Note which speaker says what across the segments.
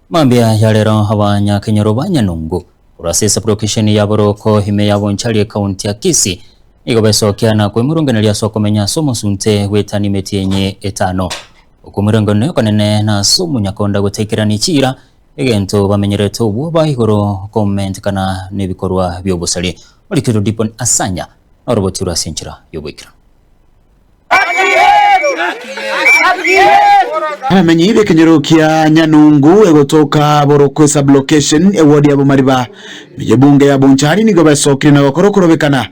Speaker 1: Mambia ya lero habanya Kenyoro Banyanungu urasesa provocation ya boroko hime ya bonchali kaunti ya Kisii igobesokiana kwe murunganira sokomenya somo sunte wetani metienye etano okumurangano kanene na somo nyakonda gutekerani chira egento bamenyereto ubu bahigoro comment kana nebikorwa byobusali olikiro dipon asanya orobotura senchira yobwikira
Speaker 2: Amenye ibe Kenyoro kia Nyanungu egotoka boroko sublocation ewodi ya Bomariba mijebunge ya bonchari nigobesoki na wakorokorobekana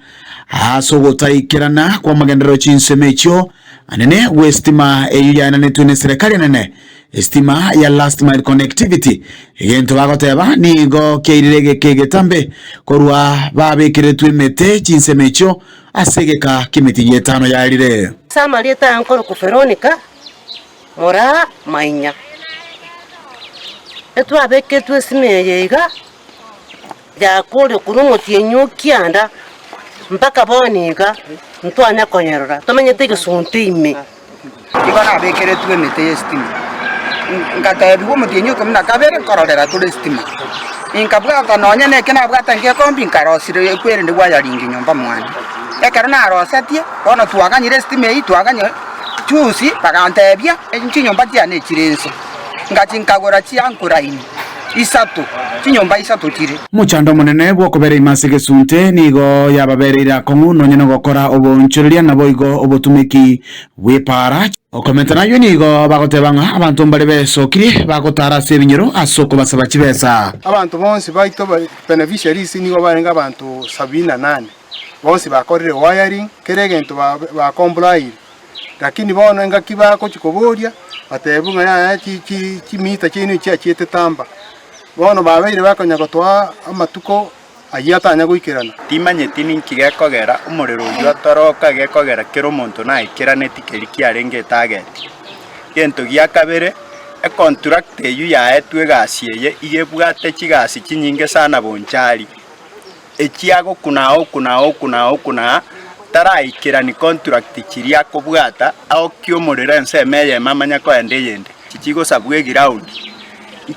Speaker 2: asogotaikirana kwa magendero chinsemecho anene westima eyuya ananetune serikali anene estima ya last mile connectivity egento bagoteba nigo keirege kegetambe korwa babekiretwe mete chinsemecho asegeka kimiti yetano ya irire
Speaker 3: sama lieta ankoro ku Veronica mora mainya etu abeke tu simeyega ya kole kurumutie nyukianda mpaka boniga ntwanya konyerora tomenye tege suntime
Speaker 4: ibana abekere tu emete estima ngata biwo mutie nyuko mna kabere kororera tu estima inkabwa kanonya ne kena bwata nge kombi nkarosire ekwere ndi wayaringi nyomba mwana ekero na rosatie ono twaganyire estima yi twaganye chusi pakantebya ekinyomba cyane kirenso ngachinkagora chiankuraini isatu chinyomba isatu kire
Speaker 2: muchando munene bwo kubera imasige sunte nigo yababerera konguno nyene gokora obonchuriria nabo igo obotumiki wepara okomentana yo nigo bagotebanga abantu mbale besokiri bagotara sebinyero asoko basaba kibesa
Speaker 5: abantu bonse baito beneficiaries nigo barenga abantu 78 bonse bakorire wiring keregento ba comply lakini bono enga kibako chikoboria batebunga ya chimita chinu chiachete tamba bono babeire bakonya gotwa amatuko ayatanya guikirana
Speaker 6: timanye tini kigekogera umuriro uyu atoroka gekogera kiro muntu na ikiraneti keriki arenge target gento gya kabere e contract eyu ya etwe gasiye igebwate kigasi kinyinge sana bonchari ekiago kuna taraikira ni contract kiria kubwata au kyomurira ensemeye mamanya ko endeyende kikigo sabwe ground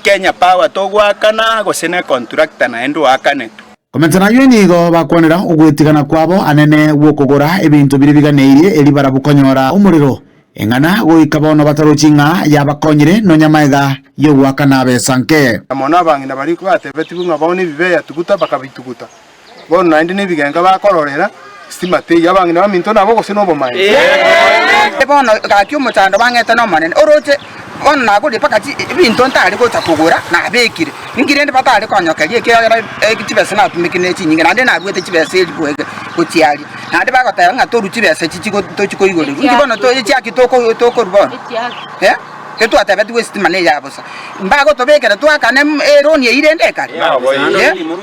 Speaker 6: Kenya Power togwakana gosene contractor na endo akanetu
Speaker 2: komentana yo nigo bakonera ugwitigana kwabo anene wokogora ebintu biri biganeirie eri barabukonyora umuriro engana goikabono bataruchinga yabakonyire no nyamaega yo gwakana besanke
Speaker 5: amona bangina bari kwatebeti bunga bone bibeya tuguta bakabituguta bono naindi ne bigenga bakororera stimate yabangina baminto nabo goseno bomaye
Speaker 4: bono kakyo mutando bangeta no manene oroche bono naguri pakati binto ntari go takugura na bekire ngirende batari konyokerie kera ekitibese na tumikine chinyinga nande na bwete kibese elibwege kutiali nande bagota nga toru kibese chichiko tochiko igore ngibono to echiaki toko rubono ketu atabeti westima ne yabosa mbago tobekera twakane eroni irende kare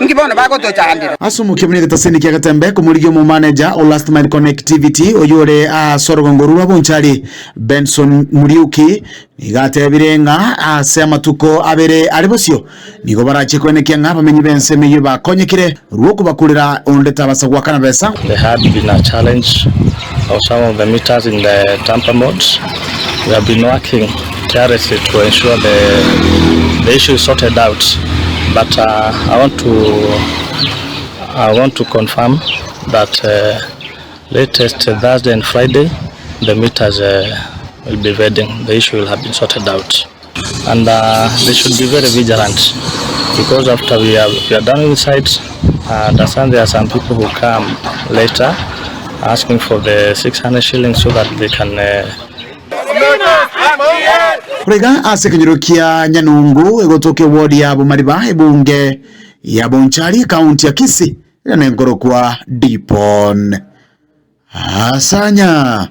Speaker 4: ngibono bago to chandira
Speaker 2: asumuke munege taseni kya gatembe ko muri mu manager o last mile connectivity oyore a sorogongorwa bonchari Benson Muriuki igate birenga asema tuko abere aribosio nigo barache kwenekya ngaba menyi bense meyo bakonyekire ruwo kubakurira ondeta basagwa kana besa.
Speaker 7: There had been a challenge of some of the meters in the tamper modes. We have been working tirelessly to ensure the issue is sorted out, but I want to confirm that latest Thursday and Friday the meters will be reading. The issue will have been sorted out, and they should be very vigilant, because after we are done with sites, I understand there are some people who come later asking for the 600 shillings so that they can
Speaker 2: Kurega ase Kenyoro kia Nyanungu egotoke wodi ya Bomariba ebunge ya Bonchari kaunti ya Kisii nengoro kwa Dipon Asanya.